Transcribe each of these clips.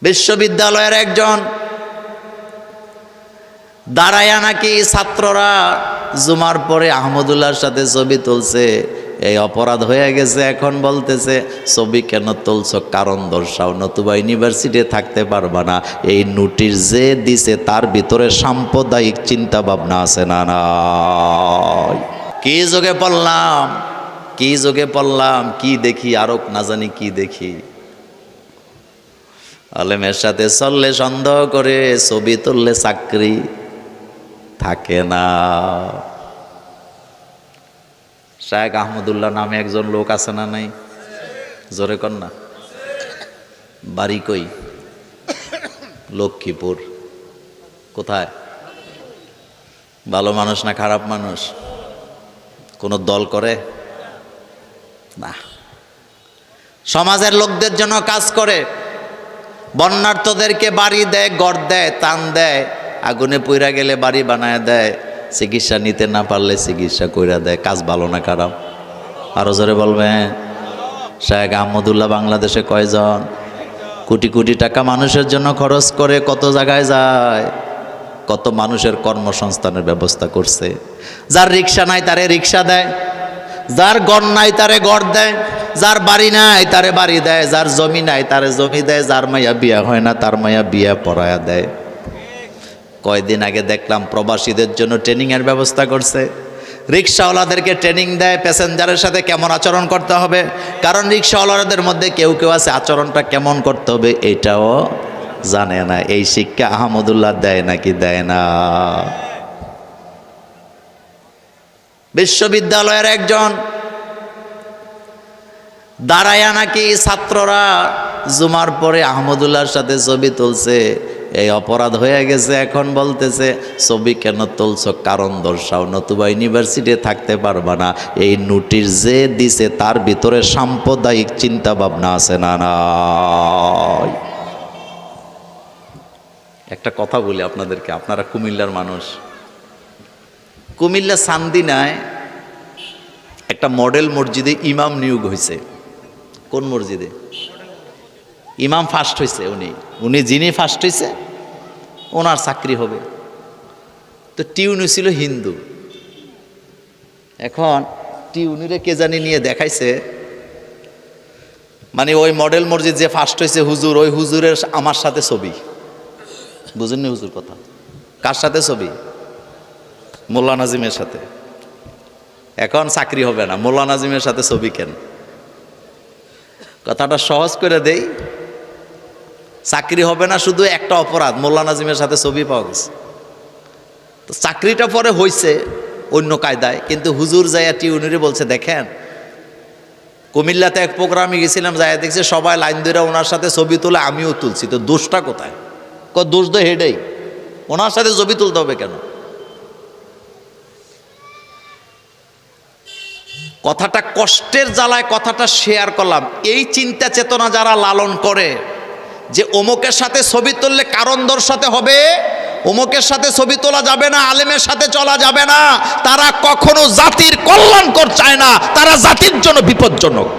বিশ্ববিদ্যালয়ের একজন দাঁড়ায়া নাকি ছাত্ররা জুমার পরে আহমদুল্লাহর সাথে ছবি তুলছে, এই অপরাধ হয়ে গেছে। এখন বলতেছে ছবি কেন তুলছো, কারণ দর্শাও, নতুবা ইউনিভার্সিটি থাকতে পারবা না। এই নোটিশ যে দিছে তার ভিতরে সাম্প্রদায়িক চিন্তা ভাবনা আছে না নাই? কি যোগে পড়লাম, কি যোগে পড়লাম, কি দেখি আরো না জানি কি দেখি। আলেমের সাথে চললে সন্দেহ করে, ছবি তুললে চাকরি থাকে না। শায়েখ আহমদুল্লাহ নামে একজন লোক আছে না নাই? জোরে কর না। বাড়ি কই? লক্ষ্মীপুর। কোথায়? ভালো মানুষ না খারাপ মানুষ? কোন দল করে না, সমাজের লোকদের জন্য কাজ করে। বন্যার্থদেরকে বাড়ি দেয়, ঘর দেয়, তান দেয়, আগুনে পুইরা গেলে বাড়ি বানায় দেয়, চিকিৎসা নিতে না পারলে চিকিৎসা কইরা দেয়। কাজ ভালো না খারাপ? আরো জোরে বলবেন। শায়েখ আহমদুল্লাহ বাংলাদেশে কয়জন? কোটি কোটি টাকা মানুষের জন্য খরচ করে, কত জায়গায় যায়, কত মানুষের কর্মসংস্থানের ব্যবস্থা করছে। যার রিক্সা নাই তারে রিক্সা দেয়, যার ঘর নাই তারে ঘর দেয়, যার বাড়ি নাই তারে বাড়ি দেয়, যার জমি নাই তারে জমি দেয়, যার মাইয়া বিয়া হয় না তার মাইয়া বিয়া পড়ায়া দেয়। কয়দিন আগে দেখলাম প্রবাসীদের জন্য ট্রেনিং এর ব্যবস্থা করছে। রিক্সাওয়ালাদেরকে ট্রেনিং দেয় প্যাসেঞ্জারের সাথে কেমন আচরণ করতে হবে, কারণ রিক্সাওয়ালাদের মধ্যে কেউ কেউ আছে আচরণটা কেমন করতে হবে এটাও জানে না। এই শিক্ষা আহমদুল্লাহ দেয় নাকি দেয় না? বিশ্ববিদ্যালয়ের একজন দাঁড়ায়া নাকি ছাত্ররা জুমার পরে আহমদুল্লাহর সাথে ছবি তুলছে, এই অপরাধ হয়ে গেছে। এখন বলতেছে ছবি কেন তুলছো, কারণ দর্শাও, নতুবা ইউনিভার্সিটি থাকতে পারবা না। এই নোটিশ যে দিছে তার ভিতরে সাম্প্রদায়িক চিন্তা ভাবনা আছে না নাই? একটা কথা বলি আপনাদেরকে, আপনারা কুমিল্লার মানুষ। কুমিল্লা চান্দিনায় একটা মডেল মসজিদে ইমাম নিয়োগ হয়েছে। কোন মসজিদে? ইমাম ফার্স্ট হয়েছে। উনি যিনি ফার্স্ট হয়েছে ওনার চাকরি হবে। তো টিউনি ছিল হিন্দু। এখন টিউনিরে কে জানি নিয়ে দেখাইছে, মানে ওই মডেল মসজিদ যে ফার্স্ট হয়েছে হুজুর, ওই হুজুরের আমার সাথে ছবি। বুঝেননি হুজুর কথা? কার সাথে ছবি? মোল্লা নাজিমের সাথে। এখন চাকরি হবে না, মোল্লা নাজিমের সাথে ছবি কেন? কথাটা সহজ করে দেই, চাকরি হবে না শুধু একটা অপরাধ, মোল্লা নাজিমের সাথে ছবি পাওয়া গেছে। তো চাকরিটা পরে হয়েছে অন্য কায়দায়, কিন্তু হুজুর যাইয়া টিউনিরে বলছে, দেখেন কুমিল্লাতে এক প্রোগ্রামে গেছিলাম, যাইয়া দেখছে সবাই লাইন ধরে ওনার সাথে ছবি তুলে, আমিও তুলছি, তো দোষটা কোথায়? দোষ তো হেডেই, ওনার সাথে ছবি তুলতে হবে কেন? কথাটা কষ্টের জ্বালায় কথাটা শেয়ার করলাম। এই চিন্তা চেতনা যারা লালন করে যে অমুকের সাথে ছবি তুললে কারণ দর্শাতে হবে, অমুকের সাথে ছবি তোলা যাবে না, আলেমের সাথে চলা যাবে না, তারা কখনো জাতির কল্যাণকর চায় না, তারা জাতির জন্য বিপজ্জনক।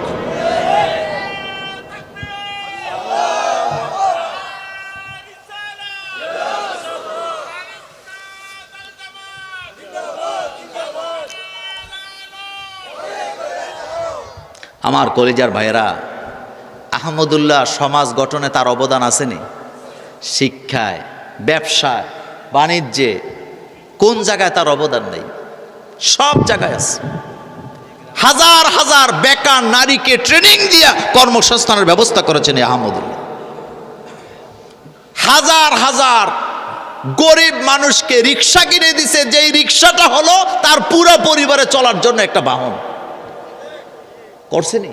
আমার কলিজার ভাইয়েরা, আহমদুল্লাহ সমাজ গঠনে তার অবদান আসেনি? শিক্ষায়, ব্যবসায়, বাণিজ্যে, কোন জায়গায় তার অবদান নেই? সব জায়গায় আছে। হাজার হাজার বেকার নারীকে ট্রেনিং দিয়ে কর্মসংস্থানের ব্যবস্থা করেছেন এই আহমদুল্লাহ। হাজার হাজার গরিব মানুষকে রিক্সা কিনে দিছে, যেই রিক্সাটা হলো তার পুরো পরিবারে চলার জন্য একটা বাহন করছেনি।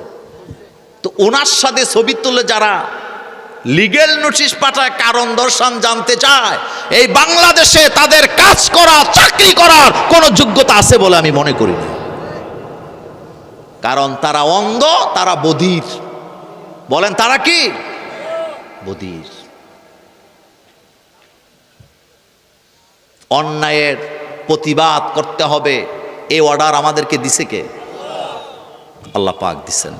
তো ওনার সাথে ছবি তুলে যারা লিগেল নোটিশ পাঠায়, কারণ দর্শন জানতে চায়, এই বাংলাদেশে তাদের কাজ করা, চাকরি করার কোনো যোগ্যতা আছে বলে আমি মনে করি না। কারণ তারা অন্ধ, তারা বধির। বলেন তারা কি? বধির। অন্যায়ের প্রতিবাদ করতে হবে, এই অর্ডার আমাদেরকে দিছে কে? আল্লাহ পাক দিছেন।